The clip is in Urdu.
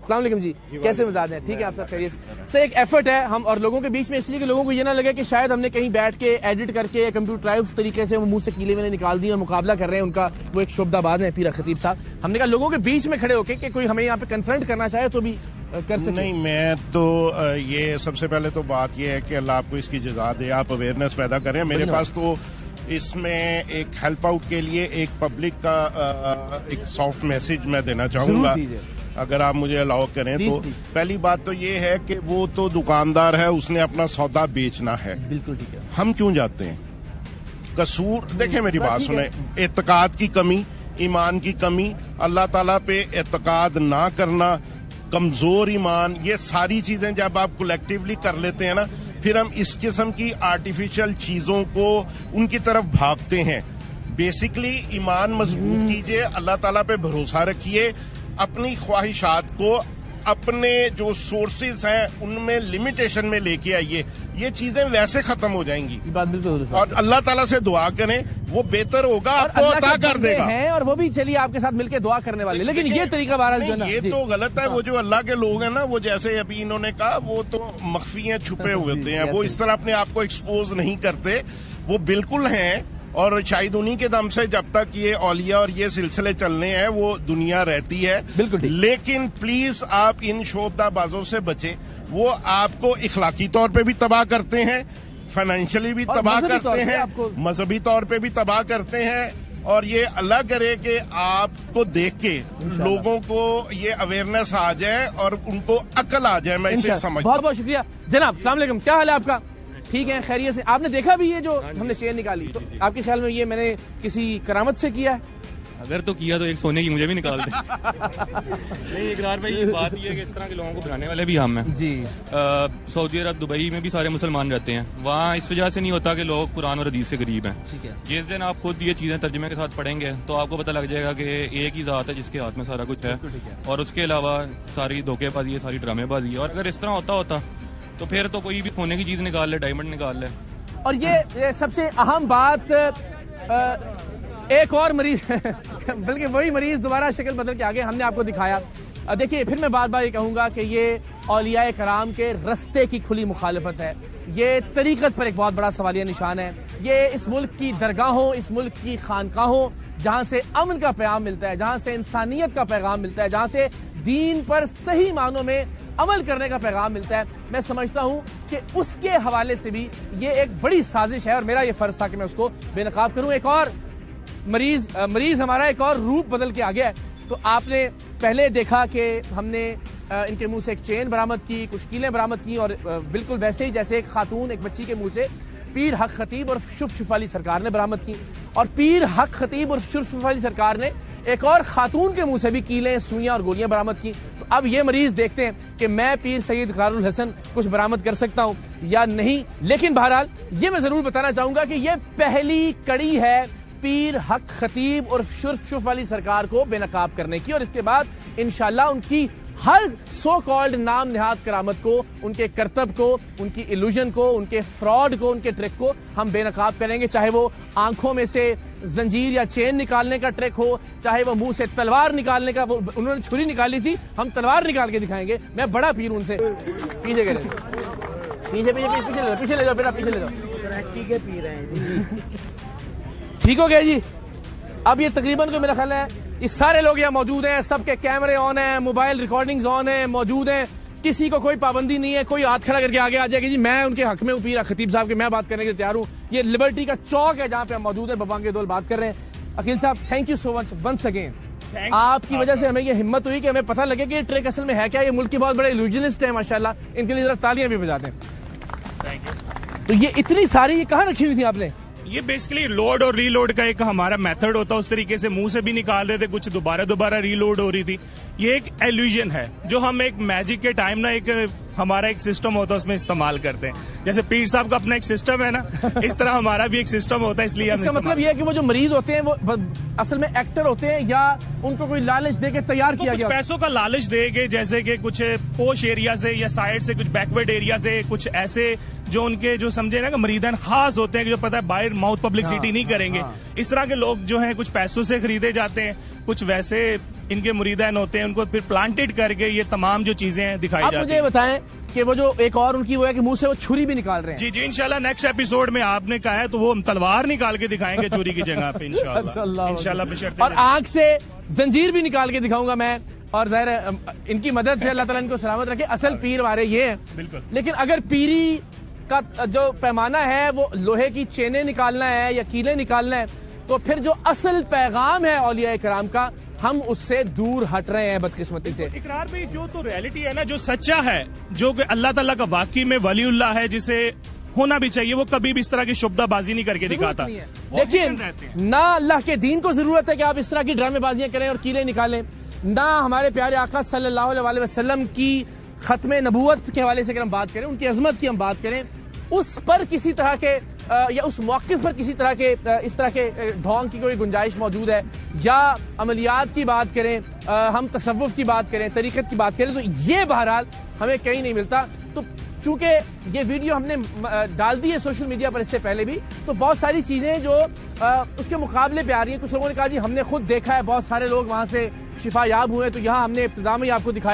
السلام علیکم جی، کیسے مزاج ہیں؟ ٹھیک ہے آپ سب خیریت سے؟ ایک ایفرٹ ہے ہم اور لوگوں کے بیچ میں، اس لیے کہ لوگوں کو یہ نہ لگے کہ شاید ہم نے کہیں بیٹھ کے ایڈٹ کر کے کمپیوٹرائز طریقے سے وہ منہ سے کیلے میں نکال دی اور مقابلہ کر رہے ہیں ان کا. وہ ایک شعبہ باز ہے پیر خطیب صاحب. ہم نے کہا لوگوں کے بیچ میں کھڑے ہو کے کہ کوئی ہمیں یہاں پہ کنفرنٹ کرنا چاہے تو بھی کر سکتے. نہیں، میں تو یہ سب سے پہلے تو بات یہ ہے کہ اللہ آپ کو اس کی جزا دے، آپ اویئرنیس پیدا کریں. میرے پاس تو اس میں ایک ہیلپ آؤٹ کے لیے ایک پبلک کا ایک سافٹ میسج میں دینا چاہوں گا اگر آپ مجھے الاؤ کریں تو. پہلی بات تو یہ ہے کہ وہ تو دکاندار ہے، اس نے اپنا سودا بیچنا ہے. بالکل ٹھیک ہے. ہم کیوں جاتے ہیں؟ قصور دیکھیں، میری بات سنیں. اعتقاد کی کمی، ایمان کی کمی، اللہ تعالیٰ پہ اعتقاد نہ کرنا، کمزور ایمان، یہ ساری چیزیں جب آپ کولیکٹیولی کر لیتے ہیں نا، پھر ہم اس قسم کی آرٹیفیشل چیزوں کو ان کی طرف بھاگتے ہیں. بیسکلی ایمان مضبوط کیجئے، اللہ تعالیٰ پہ بھروسہ رکھیے، اپنی خواہشات کو اپنے جو سورسز ہیں ان میں لمیٹیشن میں لے کے آئیے. یہ چیزیں ویسے ختم ہو جائیں گی. اور اللہ تعالیٰ سے دعا کریں، وہ بہتر ہوگا، آپ کو عطا کر دے گا. اور وہ بھی چلیے آپ کے ساتھ مل کے دعا کرنے والے، لیکن یہ طریقہ بہرحال جو ہے یہ تو غلط ہے. وہ جو اللہ کے لوگ ہیں نا، وہ جیسے ابھی انہوں نے کہا، وہ تو مخفی ہیں، چھپے ہوئے ہوتے ہیں، وہ اس طرح اپنے آپ کو ایکسپوز نہیں کرتے. وہ بالکل ہیں، اور شاید انہی کے دم سے جب تک یہ اولیاء اور یہ سلسلے چلنے ہیں وہ دنیا رہتی ہے. بالکل. لیکن پلیز آپ ان شعبدہ بازوں سے بچیں. وہ آپ کو اخلاقی طور پہ بھی تباہ کرتے ہیں، فائنینشلی بھی تباہ کرتے ہیں، مذہبی طور پہ بھی تباہ کرتے ہیں. اور یہ اللہ کرے کہ آپ کو دیکھ کے لوگوں کو یہ اویئرنیس آ جائے اور ان کو عقل آ جائے. میں اسے سمجھتا ہوں. بہت بہت شکریہ جناب. السلام علیکم، کیا حال ہے آپ کا؟ ٹھیک ہے، خیریت سے؟ آپ نے دیکھا بھی یہ جو ہم نے شیئر نکالی، تو آپ کے خیال میں یہ میں نے کسی کرامت سے کیا ہے؟ اگر تو کیا تو ایک سونے کی مجھے بھی نکال دیں. نہیں اقرار بھائی، یہ بات یہ ہے کہ اس طرح کے لوگوں کو بنانے والے بھی ہم ہیں. جی. سعودی عرب، دبئی میں بھی سارے مسلمان رہتے ہیں. وہاں اس وجہ سے نہیں ہوتا کہ لوگ قرآن اور حدیث سے قریب ہیں. ٹھیک ہے. جس دن آپ خود یہ چیزیں ترجمے کے ساتھ پڑھیں گے تو آپ کو پتہ لگ جائے گا کہ ایک ہی ذات ہے جس کے ہاتھ میں سارا کچھ ہے، اور اس کے علاوہ ساری دھوکے بازی ہے، ساری ڈرامے بازی ہے. اور اگر اس طرح ہوتا تو پھر تو کوئی بھی سونے کی چیز نکال لے، ڈائمنڈ نکال لے. اور یہ سب سے اہم بات، ایک اور مریض بلکہ وہی مریض دوبارہ شکل بدل کے آگے ہم نے آپ کو دکھایا. دیکھیے، پھر میں بار بار یہ کہوں گا کہ یہ اولیاء کرام کے رستے کی کھلی مخالفت ہے. یہ طریقت پر ایک بہت بڑا سوالیہ نشان ہے. یہ اس ملک کی درگاہوں، اس ملک کی خانقاہوں، جہاں سے امن کا پیغام ملتا ہے، جہاں سے انسانیت کا پیغام ملتا ہے، جہاں سے دین پر صحیح معنوں میں عمل کرنے کا پیغام ملتا ہے، میں سمجھتا ہوں کہ اس کے حوالے سے بھی یہ ایک بڑی سازش ہے. اور میرا یہ فرض تھا کہ میں اس کو بے نقاب کروں. ایک اور مریض ہمارا ایک اور روپ بدل کے آ گیا ہے. تو آپ نے پہلے دیکھا کہ ہم نے ان کے منہ سے ایک چین برآمد کی، کچھ کیلیں برآمد کی، اور بالکل ویسے ہی جیسے ایک خاتون ایک بچی کے منہ سے پیر حق خطیب اور شف علی سرکار نے برآمد کی، اور پیر حق خطیب اور شف علی سرکار نے ایک اور خاتون کے منہ سے بھی کیلیں، سوئیاں اور گولیاں برآمد کی. تو اب یہ مریض دیکھتے ہیں کہ میں پیر سید اقرار الحسن کچھ برآمد کر سکتا ہوں یا نہیں. لیکن بہرحال یہ میں ضرور بتانا چاہوں گا کہ یہ پہلی کڑی ہے پیر حق خطیب اور شف علی سرکار کو بے نقاب کرنے کی. اور اس کے بعد انشاءاللہ ان کی ہر سو کالڈ نام نہاد کرامت کو، ان کے کرتب کو، ان کی ایلوژن کو، ان کے فراڈ کو، ان کے ٹرک کو ہم بے نقاب کریں گے. چاہے وہ آنکھوں میں سے زنجیر یا چین نکالنے کا ٹرک ہو، چاہے وہ منہ سے تلوار نکالنے کا، وہ انہوں نے چھری نکالی تھی، ہم تلوار نکال کے دکھائیں گے. میں بڑا پیر ان سے. پیچھے لے جاؤ بیٹا، پیچھے لے جاؤ. ٹھیک ہو گیا جی. اب یہ تقریباً تو میرا خیال ہے یہ سارے لوگ یہاں موجود ہیں، سب کے کیمرے آن ہیں، موبائل ریکارڈنگز آن ہیں، موجود ہیں، کسی کو کوئی پابندی نہیں ہے. کوئی ہاتھ کھڑا کر کے آگے آ جائے کہ جی میں ان کے حق میں ہوں، پیر خطیب صاحب کے، میں بات کرنے کے لیے تیار ہوں. یہ لبرٹی کا چوک ہے جہاں پہ ہم موجود ہیں، بابانگ دول بات کر رہے ہیں. عقیل صاحب، thank you so much once again. آپ کی وجہ سے ہمیں یہ ہمت ہوئی کہ ہمیں پتہ لگے کہ یہ ٹریک اصل میں ہے کیا. یہ ملک کے بہت بڑے ایلوژنسٹ ہیں ماشاءاللہ، ان کے لیے ذرا تالیاں بھی بجاتے ہیں. تو یہ اتنی ساری یہ کہاں رکھی ہوئی تھی آپ نے؟ یہ بیسکلی لوڈ اور ری لوڈ کا ایک ہمارا میتھڈ ہوتا ہے. اس طریقے سے منہ سے بھی نکال رہے تھے، کچھ دوبارہ ری لوڈ ہو رہی تھی. یہ ایک ایلوژن ہے جو ہم ایک میجک کے ٹائم نا ایک ہمارا ایک سسٹم ہوتا ہے، اس میں استعمال کرتے ہیں. جیسے پیر صاحب کا اپنا ایک سسٹم ہے نا، اس طرح ہمارا بھی ایک سسٹم ہوتا ہے. اس لیے اس کا مطلب یہ ہے کہ وہ جو مریض ہوتے ہیں وہ اصل میں ایکٹر ہوتے ہیں، یا ان کو کوئی لالچ دے کے تیار کیا گیا؟ کچھ پیسوں کا لالچ دے کے، جیسے کہ کچھ پوش ایریا سے یا سائڈ سے، کچھ بیکورڈ ایریا سے، کچھ ایسے جو ان کے جو سمجھے نا کہ مریدان خاص ہوتے ہیں کہ جو پتہ ہے باہر ماؤتھ پبلسٹی نہیں کریں گے. اس طرح کے لوگ جو ہیں کچھ پیسوں سے خریدے جاتے ہیں، کچھ ویسے ان کے مریدین ہوتے ہیں ان کو پھر پلانٹڈ کر کے یہ تمام جو چیزیں دکھائی آپ جاتی مجھے ہیں. بتائیں کہ وہ جو ایک اور ان کی وہ ہے کہ منہ سے وہ چھری بھی نکال رہے ہیں. جی انشاءاللہ نیکسٹ ایپیسوڈ میں آپ نے کہا ہے تو وہ ہم تلوار نکال کے دکھائیں گے چوری کی جگہ پہ انشاءاللہ بشرط اور آنکھ سے زنجیر بھی نکال کے دکھاؤں گا میں. اور ظاہر ان کی مدد سے اللہ تعالیٰ ان کو سلامت رکھے. اصل پیر والے یہ ہیں. بالکل. لیکن اگر پیری کا جو پیمانہ ہے وہ لوہے کی چینیں نکالنا ہے یا کیلیں نکالنا ہے تو پھر جو اصل پیغام ہے اولیاء کرام کا ہم اس سے دور ہٹ رہے ہیں بدقسمتی سے. اقرار بھائی جو تو ریئلٹی ہے نا جو سچا ہے جو کہ اللہ تعالیٰ کا واقعی میں ولی اللہ ہے جسے ہونا بھی چاہیے وہ کبھی بھی اس طرح کی شبدہ بازی نہیں کر کے دکھاتا. دیکھیں نہ اللہ کے دین کو ضرورت ہے کہ آپ اس طرح کی ڈرامے بازیاں کریں اور کیلیں نکالیں. نہ ہمارے پیارے آقا صلی اللہ علیہ وسلم کی ختم نبوت کے حوالے سے اگر ہم بات کریں ان کی عظمت کی ہم بات کریں اس پر کسی طرح کے یا اس موقف پر کسی طرح کے اس طرح کے ڈھونگ کی کوئی گنجائش موجود ہے یا عملیات کی بات کریں ہم تصوف کی بات کریں طریقت کی بات کریں تو یہ بہرحال ہمیں کہیں نہیں ملتا. تو چونکہ یہ ویڈیو ہم نے ڈال دی ہے سوشل میڈیا پر اس سے پہلے بھی تو بہت ساری چیزیں جو اس کے مقابلے پہ آ رہی ہیں. کچھ لوگوں نے کہا جی ہم نے خود دیکھا ہے بہت سارے لوگ وہاں سے شفا یاب ہوئے تو یہاں ہم نے ابتدا میں ہی آپ کو دکھایا